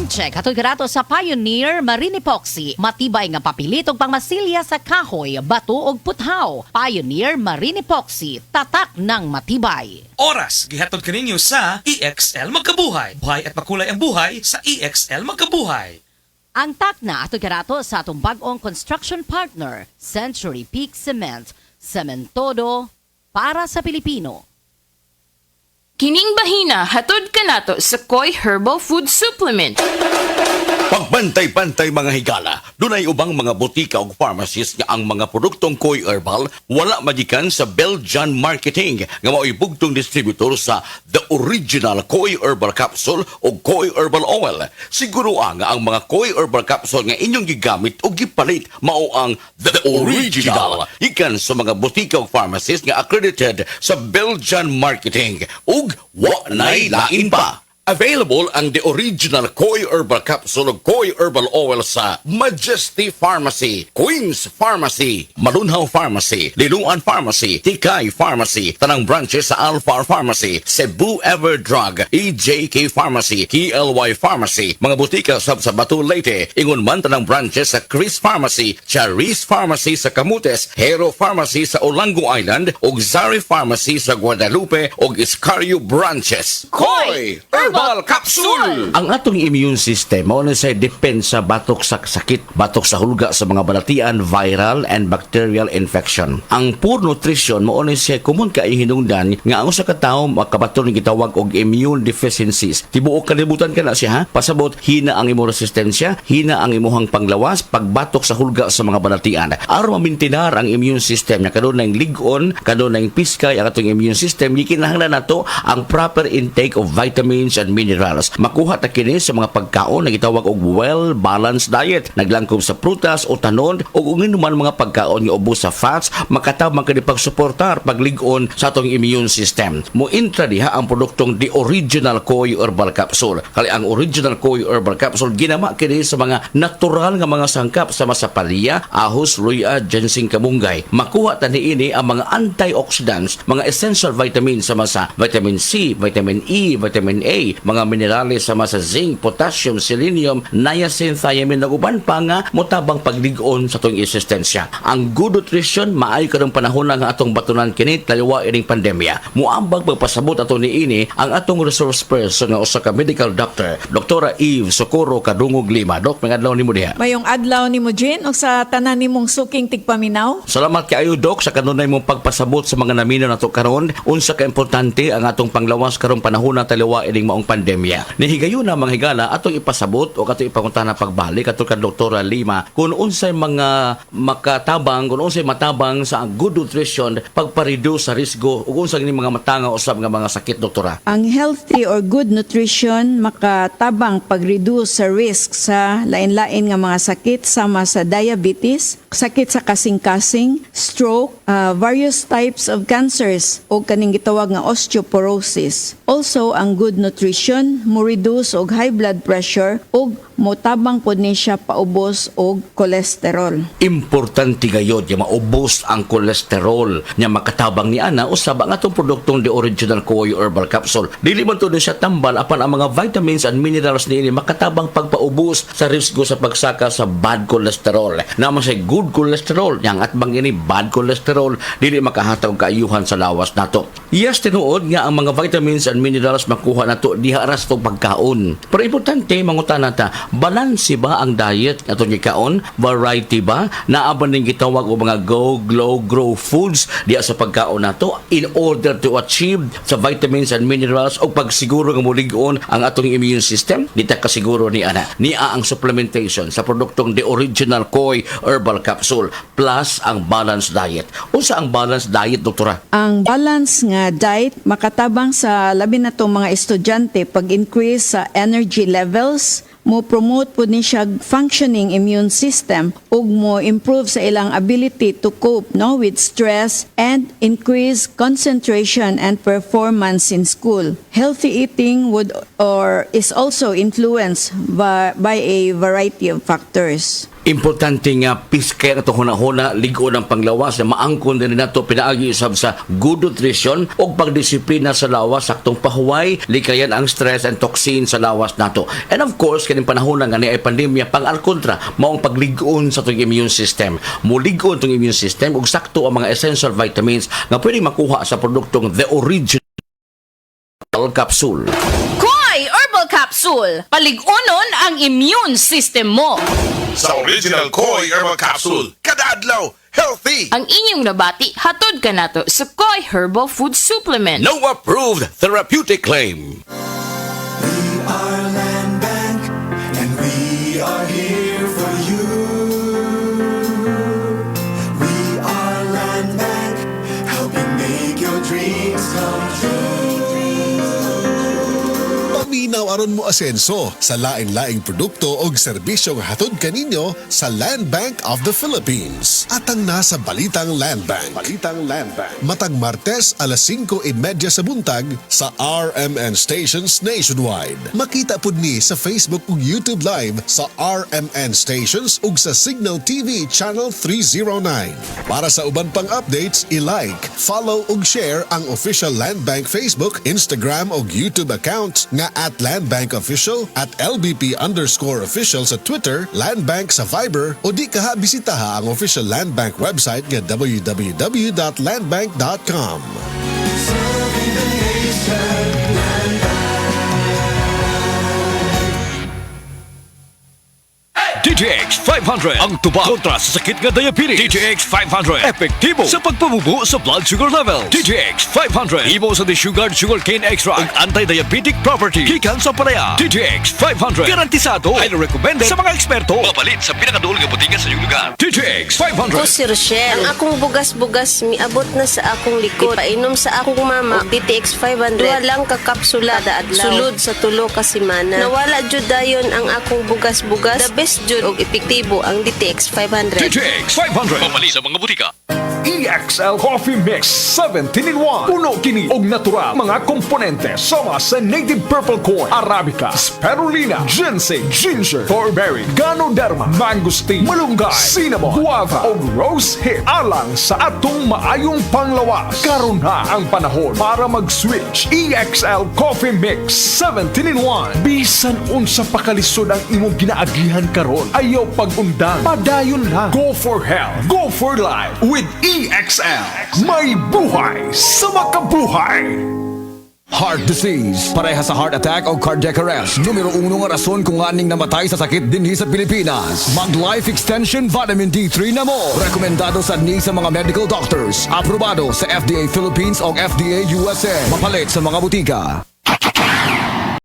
check hatod karato sa Pioneer Marine Epoxy. Matibay nga papilit ug pangmasilya sa kahoy, bato ug puthaw. Pioneer Marine Epoxy, tatak ng matibay. Oras, gihatod kaninyo sa EXL Magkabuhay. Buhay at makulay ang buhay sa EXL Magkabuhay. Ang takna atod karato sa atong bag-ong construction partner, Century Peak Cement. Sementodo para sa Pilipino. Kining bahina hatod kanato sa Koi Herbal Food Supplement. Pagbantay-bantay mga higala, dunay ubang mga butika o pharmacies nga ang mga produktong Koi Herbal wala magikan sa Belgian Marketing nga mao'y bugtong distributor sa The Original Koi Herbal Capsule o Koi Herbal Oil. Siguro nga ang mga Koi Herbal Capsule nga inyong gigamit o gipalit mao ang The Original. Ikan sa mga butika o pharmacies nga accredited sa Belgian Marketing ug wa nay lain pa. Available ang The Original Koi Herbal Capsule o Koi Herbal Oil sa Majesty Pharmacy, Queen's Pharmacy, Malunhaw Pharmacy, Liluan Pharmacy, Tikay Pharmacy, tanang branches sa Alphar Pharmacy, Cebu Everdrug, EJK Pharmacy, KLY Pharmacy, mga butika sa Batu Leyte, ingon man tanang branches sa Chris Pharmacy, Charis Pharmacy sa Camotes, Hero Pharmacy sa Olango Island, ug Zari Pharmacy sa Guadalupe ug Iscario branches. Koi Herbal Capsule! Ang atong immune system mao na say depensa batok sa sakit, batok sa hulga sa mga balatian, viral and bacterial infection. Ang poor nutrition mao na say common kay hinungdan nga ang usa ka tawo makabaton ni gitawag og immune deficiencies. Tibuok kalibutan kana siya ha. Pasabot hina ang imong resistensya, hina ang imong panglawas, pagbatok sa hulga sa mga balatian. Aron mamintinar ang immune system nga kanunay lig-on, kanunay piskay ang atong immune system, gikinahanglan nato ang proper intake of vitamins and minerals. Makuha ta kini sa mga pagkaon na gitawag og well-balanced diet. Naglangkob sa prutas o tanon o kung inuman mga pagkaon nga ubos sa fats, makatabang kini pagsuportar paglig-on sa atong immune system. Mointra diha ang produktong The Original Koi Herbal Capsule. Kali ang Original Koi Herbal Capsule ginama kini sa mga natural nga mga sangkap sa masapalya, ahos, luya, ginseng, kamunggay. Makuha ta niini ang mga antioxidants, mga essential vitamins sama sa vitamin C, vitamin E, vitamin A, mga minerales sama sa zinc, potassium, selenium, niacin, thiamine ug uban pa nga motabang paglig-on sa atong resistensya. Ang good nutrition maayo kadong panahon nga atong batunan kini taliwa ining pandemya. Muambag pagpasabot ato niini ang atong resource person nga usa ka medical doctor, Dr. Eve Socorro Kadungog Lima. Dok, magadlaw nimo diha. Mayong adlaw ni mo, Jen, o sa tanan nimong suking tigpaminaw. Salamat kaayo, Dok, sa kanunay mong pagpasabot sa mga naminaw nato karon. Unsa ka importante ang atong panglawas karong panahon na taliwa ining maong pandemya. Nihigayon na mga higala atong ipasabot o katong ipakunta na pagbalik atong ka Dr. Lima kung unsay mga makatabang, kung unsay matabang sa good nutrition pagpa-reduce sa risgo ug unsay ni mga matanga usab nga mga sakit, doktora. Ang healthy or good nutrition makatabang pag-reduce sa risk sa lain-lain nga mga sakit sama sa diabetes, sakit sa kasing-kasing, stroke, various types of cancers o kaning gitawag nga osteoporosis. Also, ang good nutrition mo reduce og high blood pressure ug motabang pod ni siya paubos og cholesterol. Importante gayod nga maubos ang cholesterol nya makatabang ni ana usab ang atong produktong The Original Koi Herbal Capsule. Dili man to siya tambal apan ang mga vitamins and minerals niini makatabang pagpaubos sa risgo sa pagsaka sa bad cholesterol. Naman sa good cholesterol yang atbang ini bad cholesterol dili makahatag og kaayuhan sa lawas nato. Yes, tinuod nga ang mga vitamins and minerals makuha nato diha ra sa pagkaon. Pero importante mangutana ta, balanse ba ang diet atong gikaon? Variety ba? Naaban ning gitawag og mga go, glow, grow foods diha sa pagkaon nato in order to achieve sa vitamins and minerals o pagsiguro nga mulig-on ang atong immune system. Dita kasiguro ni ana. Nia ang supplementation sa produktong The Original Koi Herbal Capsule plus ang balanced diet. Unsa ang balanced diet, doktora? Ang balance nga diet makatabang sa labi na tong mga estudyante pag-increase sa energy levels, mo promote po ni siya functioning immune system ug mo improve sa ilang ability to cope with stress and increase concentration and performance in school. Healthy eating is also influenced by a variety of factors. Importante nga piskaya na ito hunahuna, ligo ng panglawas na maangkon din na ito pinaagi usab sa good nutrition o pagdisiplina sa lawas, saktong pahuway, likayan ang stress and toxin sa lawas nato. And of course, kaning panahon nga ni ay pandemya, pang alkontra, maong pagligon sa itong immune system. Muligon itong immune system ug sakto ang mga essential vitamins nga pwede makuha sa produktong The Original Capsule. Koy Herbal Capsule. Paligunon ang immune system mo. Sa Original Koi Herbal Capsule, kada adlaw, healthy! Ang inyong nabati, hatod ka nato sa Koy Herbal Food Supplement. No approved therapeutic claim. We are Land Bank, and we are here for you. We are Land Bank, helping make your dreams come true. Paminaw aron mo asenso sa laing-laing produkto o serbisyong hatod kaninyo sa Land Bank of the Philippines. Atang nasa Balitang Land Bank. Matag Martes alas 5:30 sa buntag sa RMN stations nationwide. Makita pud ni sa Facebook ug YouTube Live sa RMN stations ug sa Signal TV Channel 309. Para sa uban pang updates, i-like, follow ug share ang official Land Bank Facebook, Instagram ug YouTube accounts nga @Land Bank Official, @LBP_official sa Twitter, Land Bank sa Viber, o di kaha bisitaha ang official Land Bank website nga www.landbank.com. Serving the nation, Land DTX 500 ang tuba kontra sa sakit nga diabetes. DTX 500 epektibo sa pagpamubo sa blood sugar level. DTX 500 imo sa desugared sugarcane extract ug anti-diabetic property gikan sa palaya. DTX 500 garantisado, highly recommended sa mga eksperto. Mapalit sa pinakaduol nga botiga sa iyong lugar. DTX 500. Ako si Rochelle. Ang akong bugas-bugas miabot na sa akong likod. Painom sa akong mama og DTX 500. Duha lang ka kapsula da adlaw. Sulod sa tulo ka semana. Nawala jud dayon ang akong bugas-bugas. The best jud og epektibo ang DTX 500. DTX 500 mapalit sa mga botika. EXL Coffee Mix 17-in-1. Puno kini og natural mga komponente sama sa native purple corn, arabica, spirulina, ginseng, ginger, thornberry, ganoderma, mangosteen, malunggay, cinnamon, guava ug rose hip alang sa atong maayong panglawas. Karon na ang panahon para mag-switch. EXL Coffee Mix 17-in-1. Bisan unsa pa kalisod ang imong ginaagihan karon, ayaw pag-undang. Padayon lang. Go for health. Go for life with EXL. May buhay sa makabuhay. Heart disease, pareha sa heart attack o cardiac arrest. Numero 1 nga rason kung aning namatay sa sakit dinhi sa Pilipinas. Mag Life Extension Vitamin D3 na mo. Rekomendado sa ni sa mga medical doctors. Aprobado sa FDA Philippines o FDA USA. Mapalit sa mga butika.